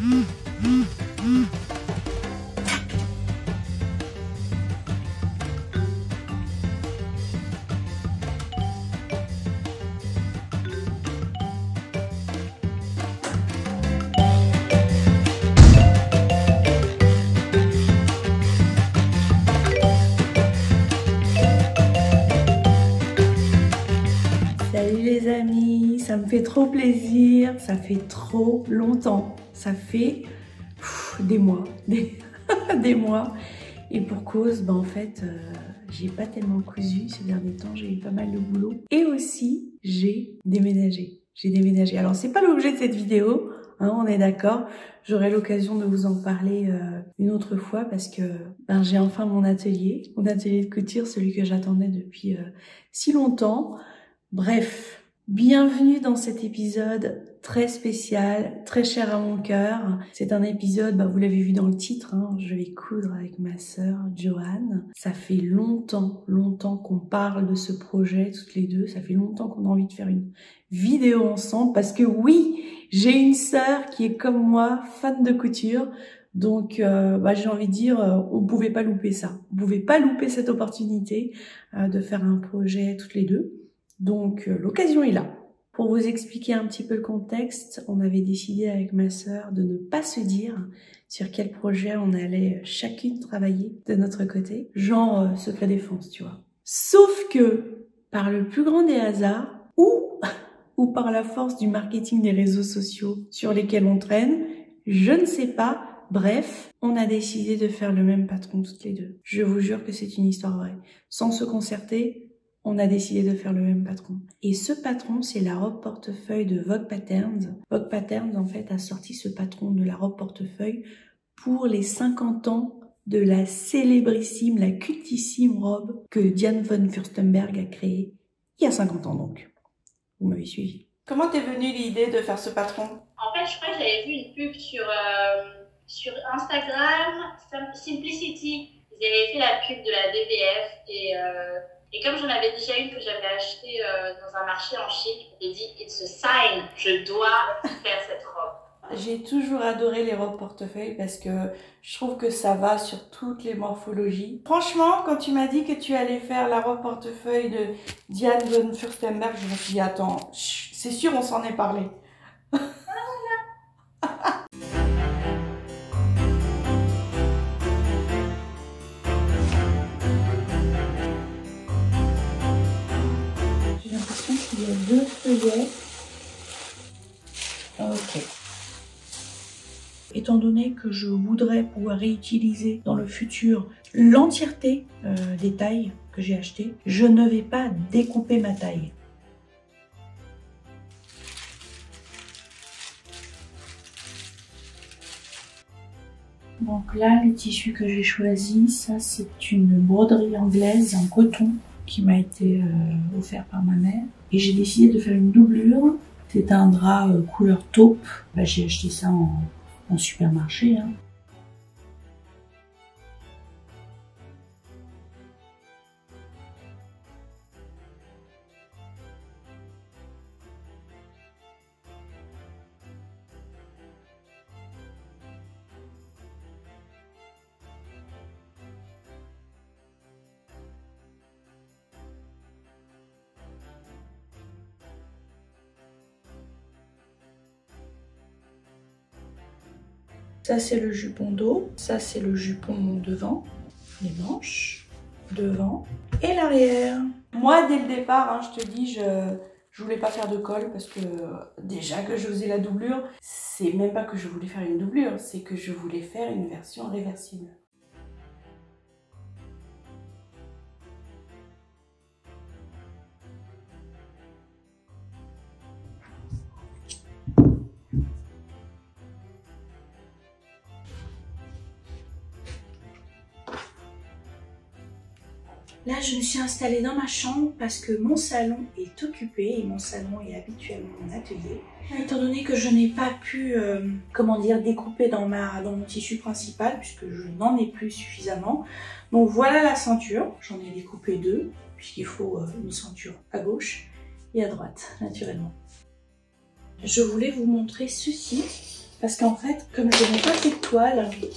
Salut les amis, ça me fait trop plaisir, ça fait trop longtemps, ça fait des mois, des mois. Et pour cause, en fait, j'ai pas tellement cousu ces derniers temps, j'ai eu pas mal de boulot. Et aussi, j'ai déménagé. Alors c'est pas l'objet de cette vidéo, hein, on est d'accord. J'aurai l'occasion de vous en parler une autre fois parce que j'ai enfin mon atelier de couture, celui que j'attendais depuis si longtemps. Bref, bienvenue dans cet épisode très spécial, très cher à mon cœur. C'est un épisode, vous l'avez vu dans le titre, hein, je vais coudre avec ma sœur Joanne. Ça fait longtemps qu'on parle de ce projet toutes les deux. Ça fait longtemps qu'on a envie de faire une vidéo ensemble parce que oui, j'ai une sœur qui est comme moi, fan de couture. Donc, j'ai envie de dire, on pouvait pas louper ça. On pouvait pas louper cette opportunité de faire un projet toutes les deux. Donc l'occasion est là. Pour vous expliquer un petit peu le contexte, on avait décidé avec ma sœur de ne pas se dire sur quel projet on allait chacune travailler de notre côté, genre secret défense, tu vois. Sauf que par le plus grand des hasards ou par la force du marketing des réseaux sociaux sur lesquels on traîne, je ne sais pas. Bref, on a décidé de faire le même patron toutes les deux. Je vous jure que c'est une histoire vraie. Sans se concerter, on a décidé de faire le même patron. Et ce patron, c'est la robe portefeuille de Vogue Patterns. Vogue Patterns, en fait, a sorti ce patron de la robe portefeuille pour les 50 ans de la célébrissime, la cultissime robe que Diane von Furstenberg a créée il y a 50 ans donc. Vous m'avez suivi. Comment t'es venue l'idée de faire ce patron? En fait, je crois que j'avais vu une pub sur Instagram, Simplicity. Ils avaient fait la pub de la DVF et comme j'en avais déjà une que j'avais achetée dans un marché en Chine, j'ai dit « It's a sign, je dois faire cette robe ». J'ai toujours adoré les robes portefeuille parce que je trouve que ça va sur toutes les morphologies. Franchement, quand tu m'as dit que tu allais faire la robe portefeuille de Diane von Furstenberg, je me suis dit, attends, c'est sûr on s'en est parlé. J'ai l'impression qu'il y a 2 feuillets. Ok. Étant donné que je voudrais pouvoir réutiliser dans le futur l'entièreté des tailles que j'ai achetées, je ne vais pas découper ma taille. Donc là, le tissu que j'ai choisi, ça c'est une broderie anglaise en coton qui m'a été offert par ma mère. Et j'ai décidé de faire une doublure. C'est un drap couleur taupe. J'ai acheté ça en supermarché. Hein. Ça c'est le jupon dos, ça c'est le jupon devant, les manches, devant et l'arrière. Moi dès le départ, hein, je te dis, je voulais pas faire de col parce que déjà que je faisais la doublure, c'est même pas que je voulais faire une doublure, c'est que je voulais faire une version réversible. Là, je me suis installée dans ma chambre parce que mon salon est occupé et mon salon est habituellement mon atelier. Étant donné que je n'ai pas pu, découper dans mon tissu principal puisque je n'en ai plus suffisamment. Donc voilà la ceinture. J'en ai découpé 2 puisqu'il faut une ceinture à gauche et à droite, naturellement. Je voulais vous montrer ceci. Parce qu'en fait, comme je n'ai pas fait de toile, il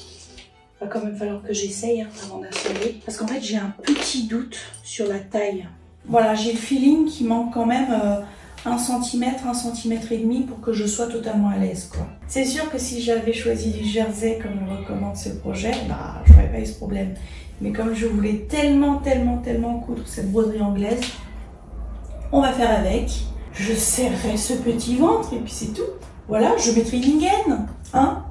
va quand même falloir que j'essaye avant d'installer. Parce qu'en fait, j'ai un petit doute sur la taille. Voilà, j'ai le feeling qu'il manque quand même 1 cm, 1 cm et demi pour que je sois totalement à l'aise, quoi. C'est sûr que si j'avais choisi du jersey comme on recommande ce projet, bah, j'aurais pas eu ce problème. Mais comme je voulais tellement coudre cette broderie anglaise, on va faire avec. Je serrerai ce petit ventre et puis c'est tout. Voilà, je mettrai une gaine, hein.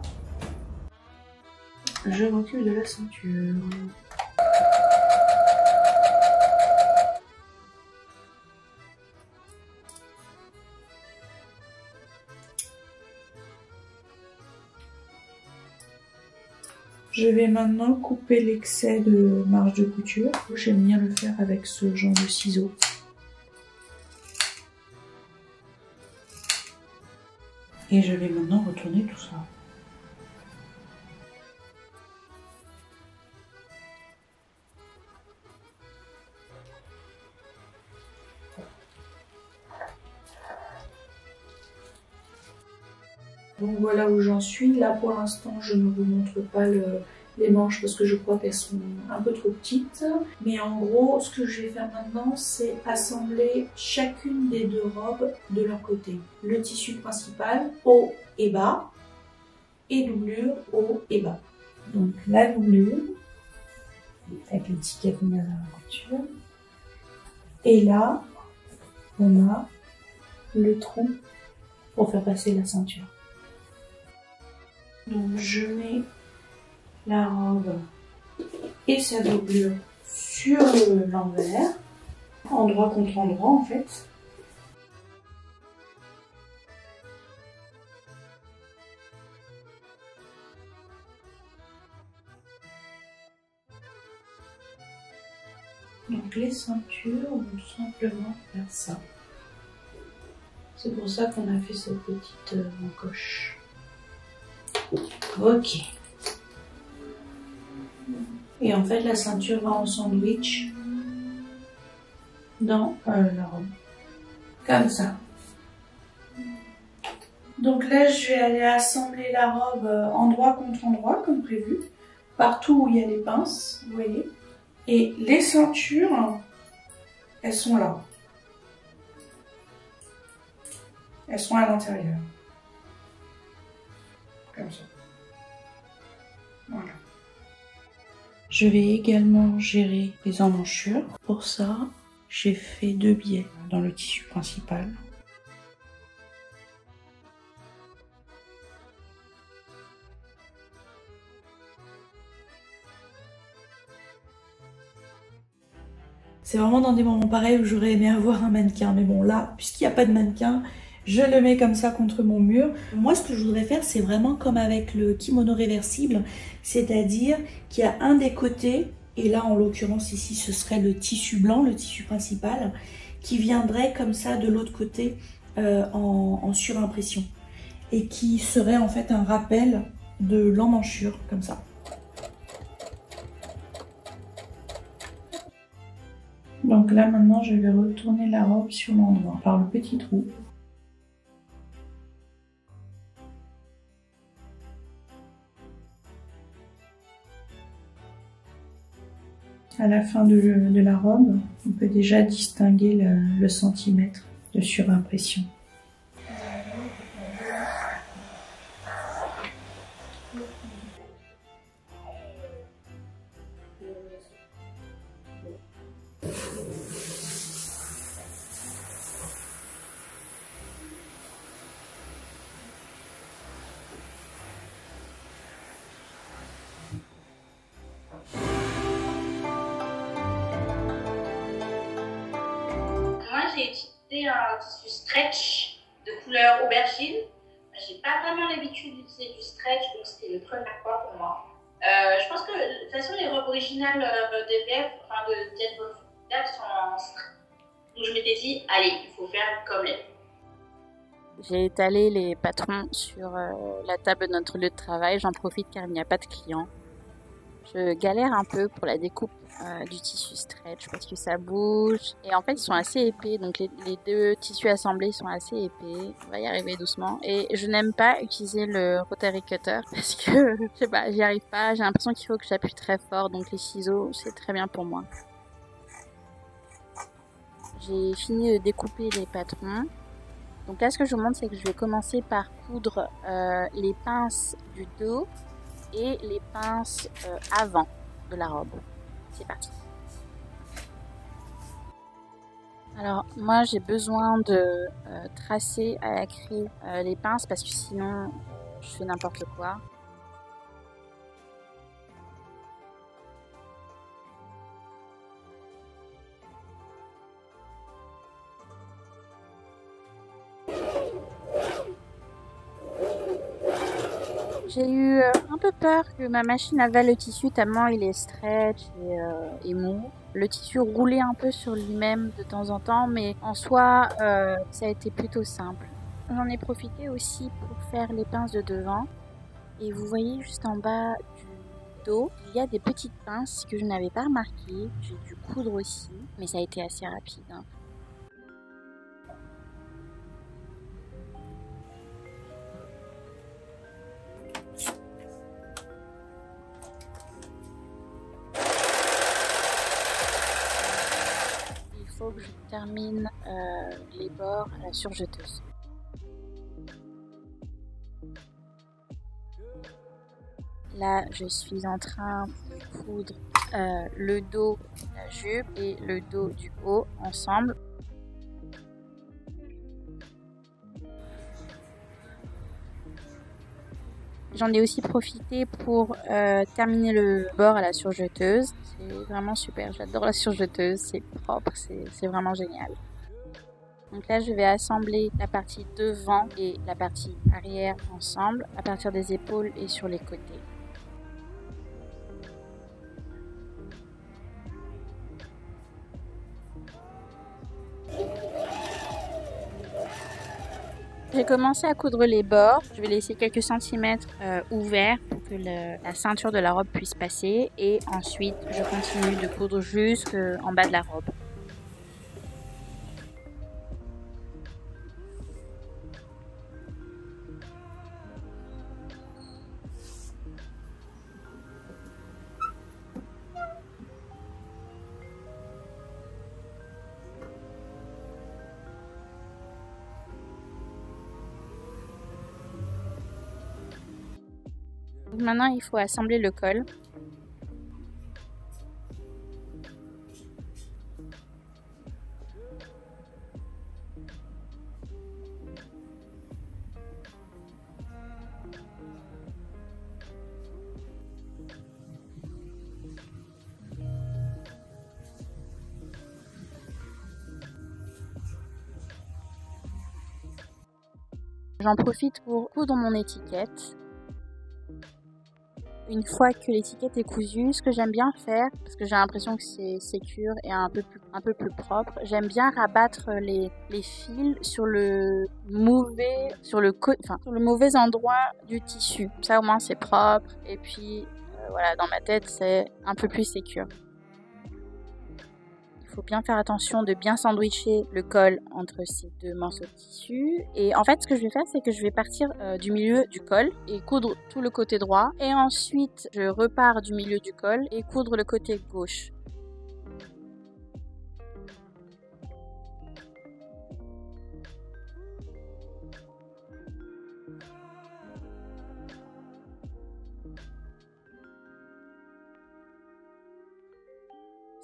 Je m'occupe de la ceinture. Je vais maintenant couper l'excès de marge de couture. J'aime bien le faire avec ce genre de ciseaux. Et je vais maintenant retourner tout ça. Donc voilà où j'en suis. Là pour l'instant je ne vous montre pas les manches parce que je crois qu'elles sont un peu trop petites. Mais en gros ce que je vais faire maintenant c'est assembler chacune des deux robes de leur côté. Le tissu principal haut et bas et doublure haut et bas. Donc la doublure avec le petit cadenas à la couture. Et là on a le trou pour faire passer la ceinture. Donc je mets la robe et sa doublure sur l'envers, endroit contre endroit en fait. Donc les ceintures vont tout simplement faire ça. C'est pour ça qu'on a fait cette petite encoche. Ok. Et en fait, la ceinture va en sandwich dans la robe. Comme ça. Donc là, je vais aller assembler la robe endroit contre endroit, comme prévu. Partout où il y a les pinces, vous voyez. Et les ceintures, elles sont là. Elles sont à l'intérieur. Comme ça. Voilà. Je vais également gérer les emmanchures. Pour ça, j'ai fait 2 biais dans le tissu principal. C'est vraiment dans des moments pareils où j'aurais aimé avoir un mannequin. Mais bon, là, puisqu'il n'y a pas de mannequin, je le mets comme ça contre mon mur. Moi, ce que je voudrais faire, c'est vraiment comme avec le kimono réversible. C'est-à-dire qu'il y a un des côtés, et là, en l'occurrence, ici, ce serait le tissu blanc, le tissu principal, qui viendrait comme ça de l'autre côté en surimpression. Et qui serait en fait un rappel de l'emmanchure, comme ça. Donc là, maintenant, je vais retourner la robe sur l'endroit par le petit trou. À la fin de la robe, on peut déjà distinguer le centimètre de surimpression. J'ai utilisé un tissu stretch de couleur aubergine. J'ai pas vraiment l'habitude d'utiliser du stretch, donc c'était une première fois pour moi. Je pense que de toute façon les robes originales d'EDF, enfin de Diane von Furstenberg sont en stretch. Donc je m'étais dit, allez, il faut faire comme elle. J'ai étalé les patrons sur la table de notre lieu de travail. J'en profite car il n'y a pas de clients. Je galère un peu pour la découpe du tissu stretch parce que ça bouge. Et en fait, ils sont assez épais. Donc, les deux tissus assemblés sont assez épais. On va y arriver doucement. Et je n'aime pas utiliser le rotary cutter parce que, je sais pas, j'y arrive pas. J'ai l'impression qu'il faut que j'appuie très fort. Donc, les ciseaux, c'est très bien pour moi. J'ai fini de découper les patrons. Donc là, ce que je vous montre, c'est que je vais commencer par coudre les pinces du dos et les pinces avant de la robe. C'est parti. Alors, moi, j'ai besoin de tracer à la craie les pinces parce que sinon, je fais n'importe quoi. J'ai eu un peu peur que ma machine avale le tissu tellement il est stretch et mou. Le tissu roulait un peu sur lui-même de temps en temps, mais en soi, ça a été plutôt simple. J'en ai profité aussi pour faire les pinces de devant. Et vous voyez juste en bas du dos, il y a des petites pinces que je n'avais pas remarquées. J'ai dû coudre aussi, mais ça a été assez rapide, hein. Il faut que je termine les bords à la surjeteuse. Là, je suis en train de coudre le dos de la jupe et le dos du haut ensemble. J'en ai aussi profité pour terminer le bord à la surjeteuse. C'est vraiment super, j'adore la surjeteuse, c'est propre, c'est vraiment génial. Donc là, je vais assembler la partie devant et la partie arrière ensemble à partir des épaules et sur les côtés. J'ai commencé à coudre les bords. Je vais laisser quelques centimètres ouverts pour que la ceinture de la robe puisse passer. Et ensuite, je continue de coudre jusqu'en bas de la robe. Maintenant, il faut assembler le col. J'en profite pour coudre mon étiquette. Une fois que l'étiquette est cousue, ce que j'aime bien faire, parce que j'ai l'impression que c'est sécure et un peu plus propre, j'aime bien rabattre les fils sur le mauvais endroit du tissu. Ça au moins c'est propre et puis voilà, dans ma tête c'est un peu plus sécure. Il faut bien faire attention de bien sandwicher le col entre ces deux morceaux de tissu. Et en fait, ce que je vais faire, c'est que je vais partir du milieu du col et coudre tout le côté droit. Et ensuite, je repars du milieu du col et coudre le côté gauche.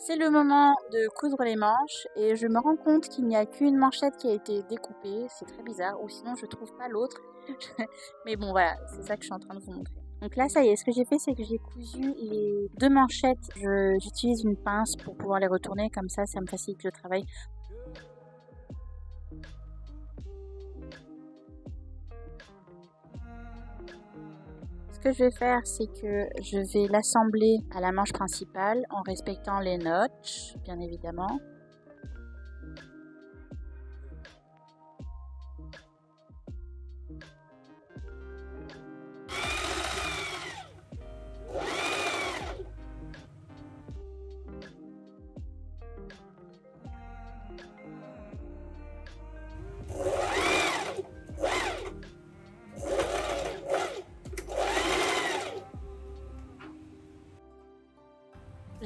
C'est le moment de coudre les manches et je me rends compte qu'il n'y a qu'une manchette qui a été découpée. C'est très bizarre, ou sinon je trouve pas l'autre. Mais bon voilà, c'est ça que je suis en train de vous montrer. Donc là ça y est, ce que j'ai fait c'est que j'ai cousu les deux manchettes. J'utilise une pince pour pouvoir les retourner, comme ça me facilite le travail. Ce que je vais faire, c'est que je vais l'assembler à la manche principale en respectant les notches, bien évidemment.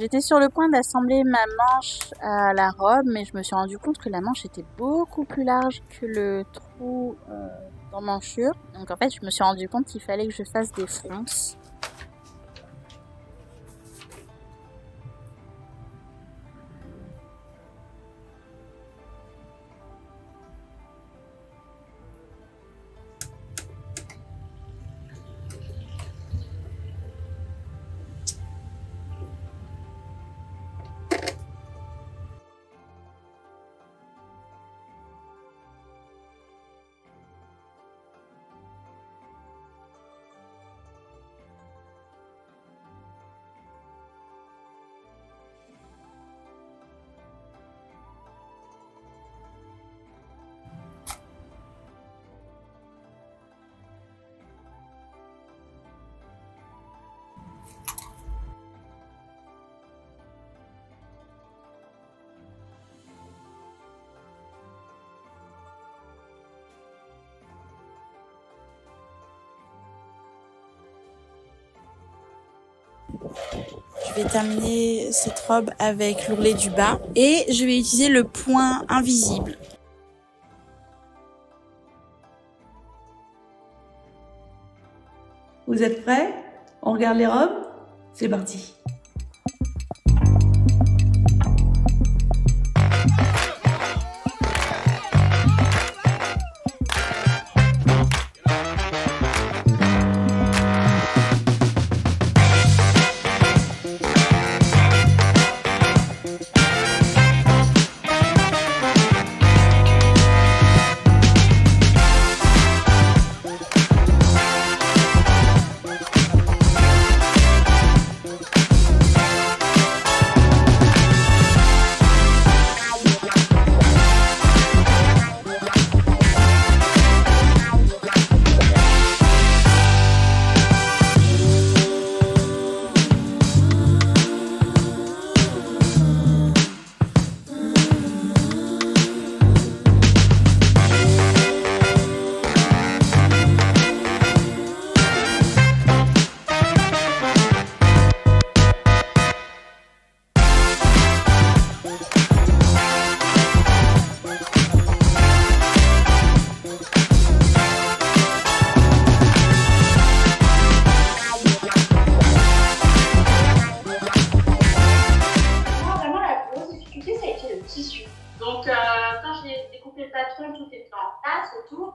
J'étais sur le point d'assembler ma manche à la robe, mais je me suis rendu compte que la manche était beaucoup plus large que le trou d'emmanchure. Donc en fait, je me suis rendu compte qu'il fallait que je fasse des fronces. Je vais terminer cette robe avec l'ourlet du bas et je vais utiliser le point invisible. Vous êtes prêts? On regarde les robes? C'est parti.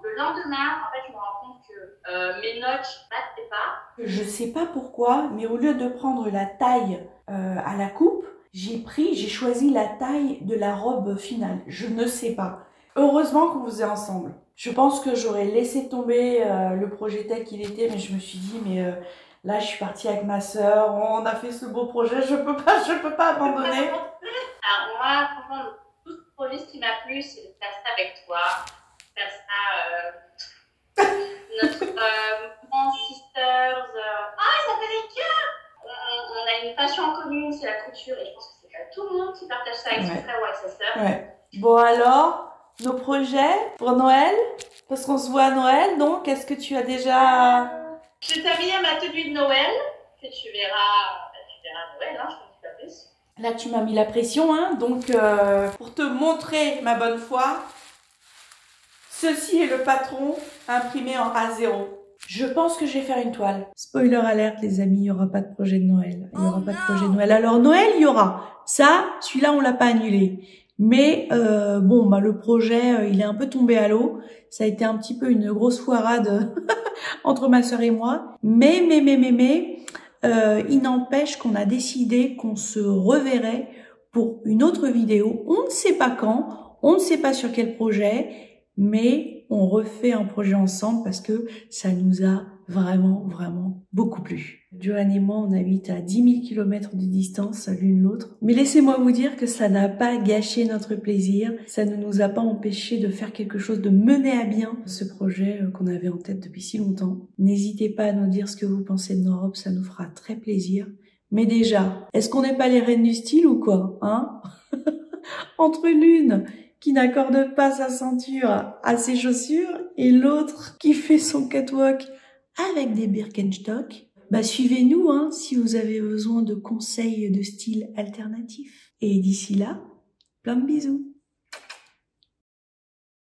Le lendemain, en fait, je me rends compte que mes notches ne battaient pas. Je sais pas pourquoi, mais au lieu de prendre la taille à la coupe, j'ai choisi la taille de la robe finale. Je ne sais pas. Heureusement qu'on vous est ensemble. Je pense que j'aurais laissé tomber le projet tel qu'il était, mais je me suis dit, mais là, je suis partie avec ma sœur, on a fait ce beau projet, je peux pas abandonner. Alors moi, franchement, tout ce projet, ce qui m'a plu, c'est de faire ça avec toi. Faire ça, notre mouvement Sisters. Ah, ça fait des cœurs! On a une passion en commune, c'est la couture, et je pense que c'est pas tout le monde qui partage ça avec son frère ou avec sa sœur. Ouais. Bon alors, nos projets pour Noël, parce qu'on se voit à Noël, donc est-ce que tu as déjà... Je t'ai mis à ma tenue de Noël, que tu verras Noël, hein, je pense que tu l'as plus. Là, tu m'as mis la pression, hein, donc pour te montrer ma bonne foi, ceci est le patron imprimé en A0. Je pense que je vais faire une toile. Spoiler alerte, les amis, il n'y aura pas de projet de Noël. Il n'y aura pas de projet de Noël. Alors, Noël, il y aura. Ça, celui-là, on l'a pas annulé. Mais bon, bah le projet, il est un peu tombé à l'eau. Ça a été un petit peu une grosse foirade entre ma sœur et moi. Mais, il n'empêche qu'on a décidé qu'on se reverrait pour une autre vidéo. On ne sait pas quand, on ne sait pas sur quel projet, mais on refait un projet ensemble parce que ça nous a vraiment beaucoup plu. Johan et moi, on habite à 10 000 km de distance l'une l'autre. Mais laissez-moi vous dire que ça n'a pas gâché notre plaisir. Ça ne nous a pas empêché de faire quelque chose, de mener à bien ce projet qu'on avait en tête depuis si longtemps. N'hésitez pas à nous dire ce que vous pensez de nos robes, ça nous fera très plaisir. Mais déjà, est-ce qu'on n'est pas les reines du style ou quoi, hein? Entre l'une qui n'accorde pas sa ceinture à ses chaussures et l'autre qui fait son catwalk avec des Birkenstock. Bah, suivez-nous hein, si vous avez besoin de conseils de style alternatif. Et d'ici là, plein de bisous.